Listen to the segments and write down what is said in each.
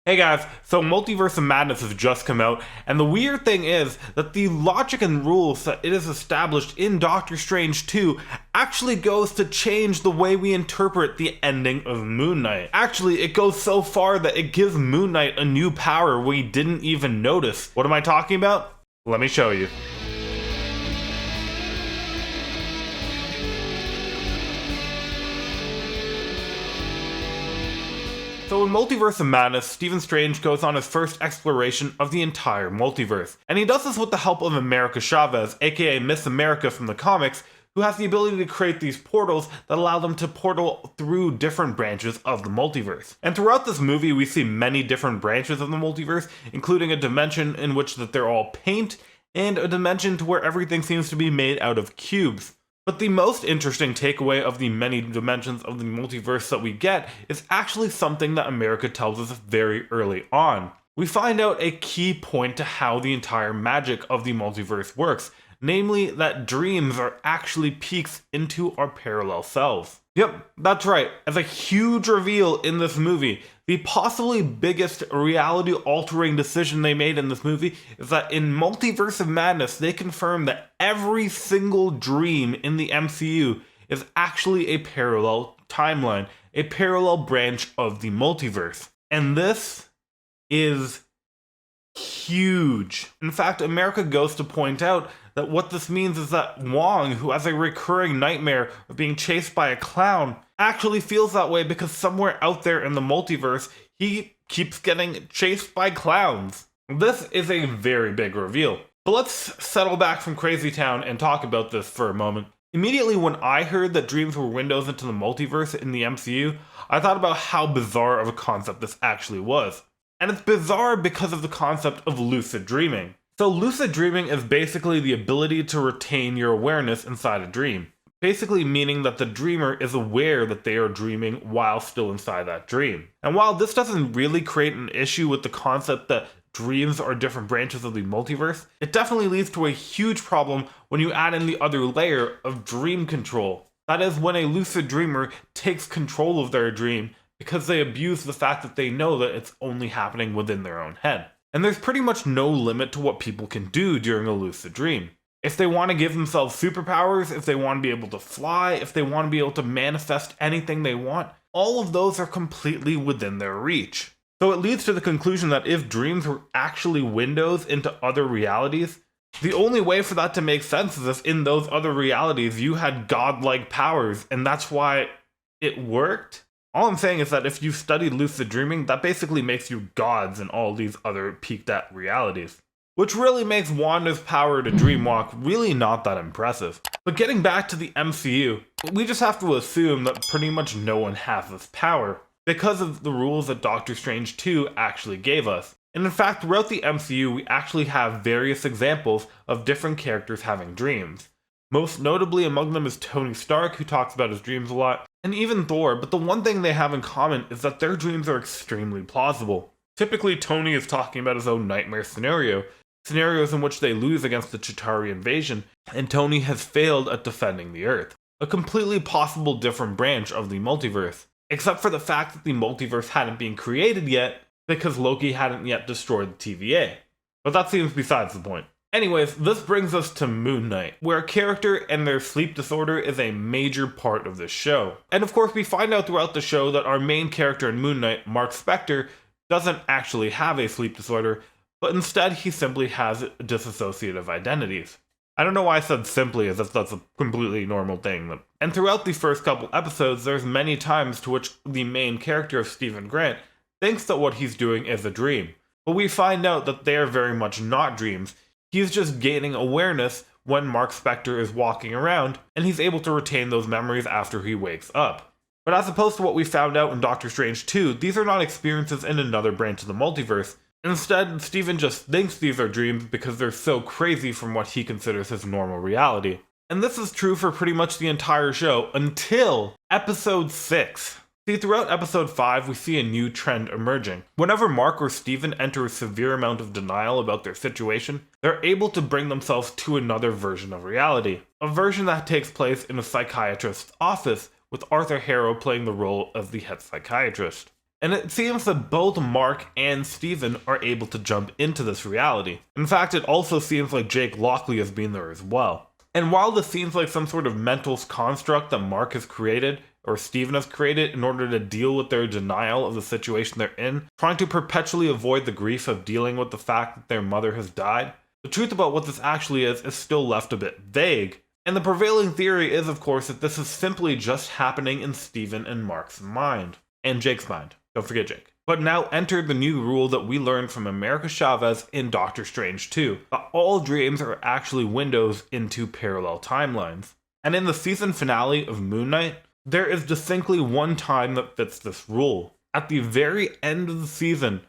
Hey guys, so Multiverse of Madness has just come out, and the weird thing is that the logic and rules that it has established in Doctor Strange 2 actually goes to change the way we interpret the ending of Moon Knight. Actually, it goes so far that it gives Moon Knight a new power we didn't even notice. What am I talking about? Let me show you. So in Multiverse of Madness, Stephen Strange goes on his first exploration of the entire multiverse. And he does this with the help of America Chavez, aka Miss America from the comics, who has the ability to create these portals that allow them to portal through different branches of the multiverse. And throughout this movie, we see many different branches of the multiverse, including a dimension in which that they're all paint, and a dimension to where everything seems to be made out of cubes. But the most interesting takeaway of the many dimensions of the multiverse that we get is actually something that America tells us very early on. We find out a key point to how the entire magic of the multiverse works, namely that dreams are actually peeks into our parallel selves. Yep, that's right. As a huge reveal in this movie, the possibly biggest reality-altering decision they made in this movie is that in Multiverse of Madness, they confirm that every single dream in the MCU is actually a parallel timeline, a parallel branch of the multiverse. And this is huge. In fact, America goes to point out that what this means is that Wong, who has a recurring nightmare of being chased by a clown, actually feels that way because somewhere out there in the multiverse, he keeps getting chased by clowns. This is a very big reveal. But let's settle back from Crazy Town and talk about this for a moment. Immediately when I heard that dreams were windows into the multiverse in the MCU, I thought about how bizarre of a concept this actually was. And it's bizarre because of the concept of lucid dreaming. So lucid dreaming is basically the ability to retain your awareness inside a dream. Basically meaning that the dreamer is aware that they are dreaming while still inside that dream. And while this doesn't really create an issue with the concept that dreams are different branches of the multiverse, it definitely leads to a huge problem when you add in the other layer of dream control. That is, when a lucid dreamer takes control of their dream because they abuse the fact that they know that it's only happening within their own head. And there's pretty much no limit to what people can do during a lucid dream. If they want to give themselves superpowers, if they want to be able to fly, if they want to be able to manifest anything they want, all of those are completely within their reach. So it leads to the conclusion that if dreams were actually windows into other realities, the only way for that to make sense is if in those other realities you had godlike powers, and that's why it worked. All I'm saying is that if you've studied lucid dreaming, that basically makes you gods in all these other peaked at realities. Which really makes Wanda's power to dreamwalk really not that impressive. But getting back to the MCU, we just have to assume that pretty much no one has this power, because of the rules that Doctor Strange 2 actually gave us. And in fact, throughout the MCU, we actually have various examples of different characters having dreams. Most notably among them is Tony Stark, who talks about his dreams a lot, and even Thor, but the one thing they have in common is that their dreams are extremely plausible. Typically, Tony is talking about his own nightmare scenarios in which they lose against the Chitauri invasion, and Tony has failed at defending the Earth. A completely possible different branch of the multiverse, except for the fact that the multiverse hadn't been created yet because Loki hadn't yet destroyed the TVA. But that seems besides the point. Anyways, this brings us to Moon Knight, where a character and their sleep disorder is a major part of this show. And of course, we find out throughout the show that our main character in Moon Knight, Marc Spector, doesn't actually have a sleep disorder, but instead he simply has dissociative identities. I don't know why I said simply, as if that's a completely normal thing. And throughout the first couple episodes, there's many times to which the main character of Stephen Grant thinks that what he's doing is a dream. But we find out that they are very much not dreams. He's just gaining awareness when Marc Spector is walking around, and he's able to retain those memories after he wakes up. But as opposed to what we found out in Doctor Strange 2, these are not experiences in another branch of the multiverse. Instead, Steven just thinks these are dreams because they're so crazy from what he considers his normal reality. And this is true for pretty much the entire show until episode 6. See, throughout episode 5, we see a new trend emerging. Whenever Mark or Steven enter a severe amount of denial about their situation, they're able to bring themselves to another version of reality. A version that takes place in a psychiatrist's office, with Arthur Harrow playing the role of the head psychiatrist. And it seems that both Marc and Steven are able to jump into this reality. In fact, it also seems like Jake Lockley has been there as well. And while this seems like some sort of mental construct that Marc has created, or Steven has created in order to deal with their denial of the situation they're in, trying to perpetually avoid the grief of dealing with the fact that their mother has died, the truth about what this actually is still left a bit vague. And the prevailing theory is, of course, that this is simply just happening in Steven and Marc's mind. And Jake's mind. Don't forget Jake. But now enter the new rule that we learned from America Chavez in Doctor Strange 2, that all dreams are actually windows into parallel timelines. And in the season finale of Moon Knight, there is distinctly one time that fits this rule. At the very end of the season,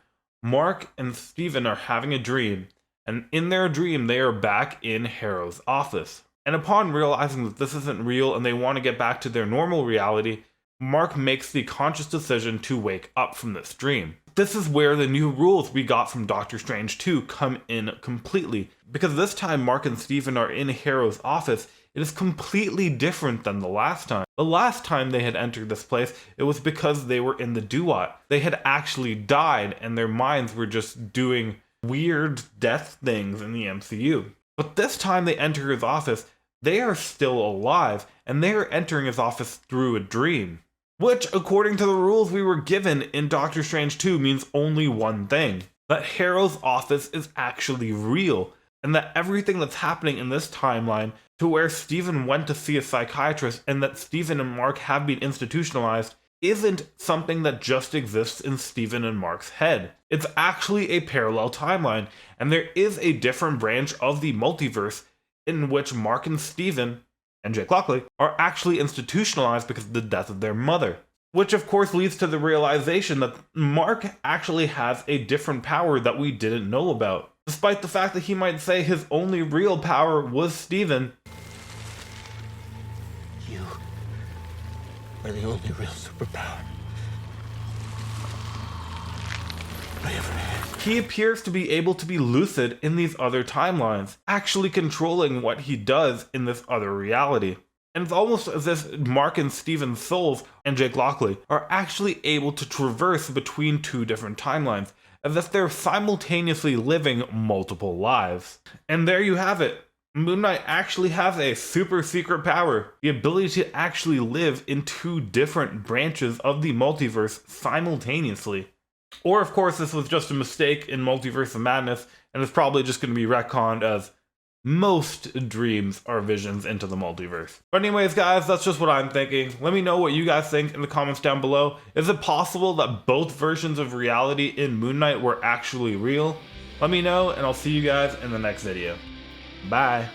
Marc and Steven are having a dream, and in their dream they are back in Harrow's office. And upon realizing that this isn't real and they want to get back to their normal reality, Marc makes the conscious decision to wake up from this dream. This is where the new rules we got from Doctor Strange 2 come in completely, because this time Marc and Steven are in Harrow's office. It is completely different than the last time. The last time they had entered this place, it was because they were in the Duat. They had actually died and their minds were just doing weird death things in the MCU. But this time they enter his office, they are still alive, and they are entering his office through a dream. Which, according to the rules we were given in Doctor Strange 2, means only one thing. That Harrow's office is actually real, and that everything that's happening in this timeline, to where Steven went to see a psychiatrist and that Steven and Marc have been institutionalized, isn't something that just exists in Steven and Marc's head. It's actually a parallel timeline, and there is a different branch of the multiverse in which Marc and Steven, and Jake Lockley, are actually institutionalized because of the death of their mother. Which of course leads to the realization that Marc actually has a different power that we didn't know about. Despite the fact that he might say his only real power was Steven. You are the only real superpower I ever had. He appears to be able to be lucid in these other timelines, actually controlling what he does in this other reality. And it's almost as if Marc and Steven's souls, and Jake Lockley, are actually able to traverse between two different timelines, as if they're simultaneously living multiple lives. And there you have it. Moon Knight actually has a super secret power, the ability to actually live in two different branches of the multiverse simultaneously. Or of course this was just a mistake in Multiverse of Madness, and it's probably just going to be retconned as most dreams are visions into the multiverse. But anyways guys, that's just what I'm thinking. Let me know what you guys think in the comments down below. Is it possible that both versions of reality in Moon Knight were actually real? Let me know, and I'll see you guys in the next video. Bye.